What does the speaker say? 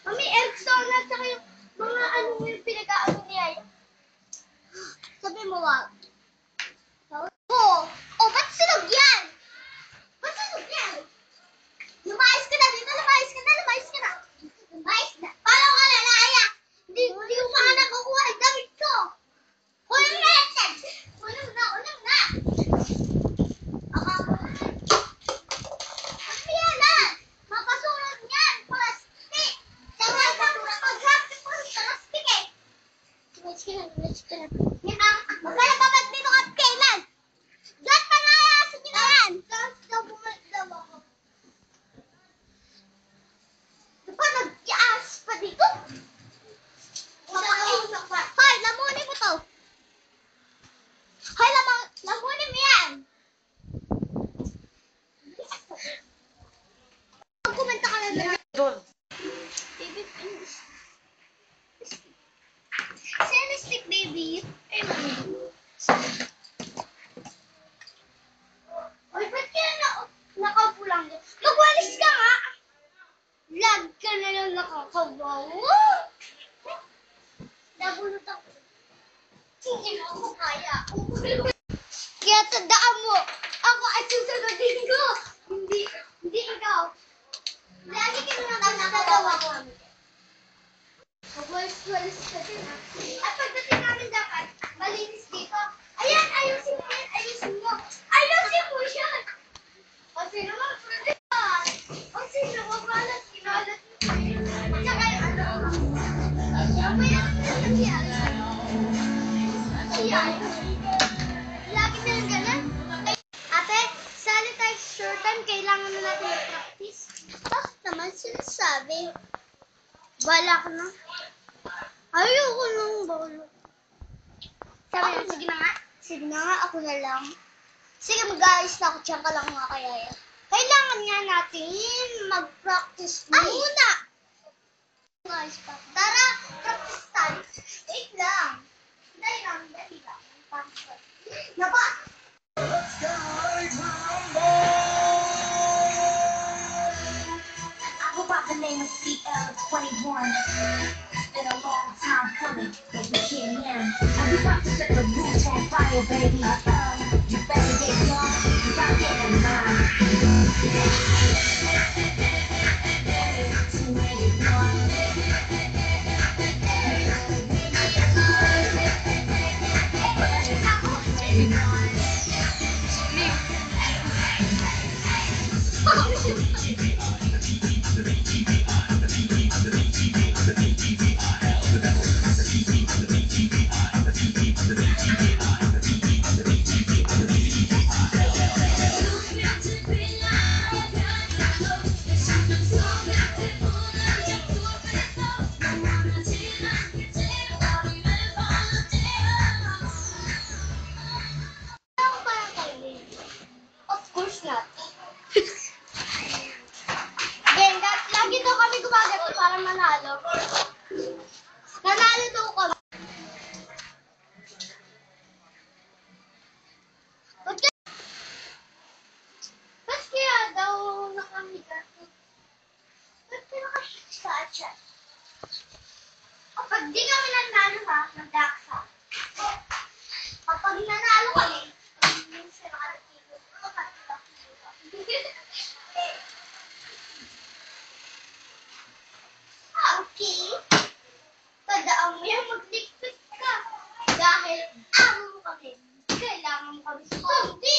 Mami, Erickson at saka yung mga ano mo yung pinag-aano niya. Sabi mo wag. Oo. Oh, ba't sunog yan? Ba't sunog yan? Lumayas ka na dito, lumayas ka na, lumayas ka na. Lumayas na. Paano ka na, Laya? Hindi ko pa nga nakukuha ang damit ko. Unang na! Unang na, unang na! Ano yan na? Mapasulat yan, plastic. Tawag ka pag-graphic mo, plastic eh. Lumayas ka na, lumayas ka na. Huwag ka na babag dito at kailan. Diyan pa nalayasin nyo na yan. Tapos daw bumalik daw ako. Diba nag-ias pa dito? Hoy, lamunin mo to. Hoy, lamunin mo yan. Kumanta ka na doon. Baby, stick, baby. Ay, mami. Oy, ba't kaya nakaupo lang doon? Magwalis ka nga. Lag ka na lang nakakabaw. Nabulot ako. Hindi na ako kaya. Kaya tandaan mo, ako ay susunodin ko. Hindi ikaw. Lagi ka na lang nakatawa ko. Magwalis-walis ka din ha. At pagdating namin dapat, malinis dito. Ayan, ayusin mo yan, ayusin mo. Ayusin mo yan. O sino mo, production. O sino mo, balat, kinalat mo. Tsaka yung ano. Mabayan na lang yan. Ayan. Lagi na lang ganun. Ate, sanitize short time, kailangan na natin mag-practice. Bakit naman sinasabi? Balak na. Ayoko nang balak. Sabi na, sige na nga. Sige na nga, ako na lang. Sige, mag-aayos na ako. Diyan ka lang nga kaya yan. Kailangan nga natin mag-practice muna. Mag-aayos pa. Tara, practice tayo. Wait lang. Dali lang. Napa? I go by the name of CL21. It's been a long time coming, but we can't end. And we about to set the roof on fire, baby. You better get yours, cause I'm getting mine. Of course not. Again, lagi daw kami gumagato para manalo. Nanalo daw kami. Ba't kaya daw nakamigato? Ba't kaya nakasya? Kapag di kami nanalo ha, nagdaksa. Kapag nanalo kami, okay. Tandaan mo yan, magligpit ka. Dahil amo mo kami. Kailangan mo kami sa pagdi.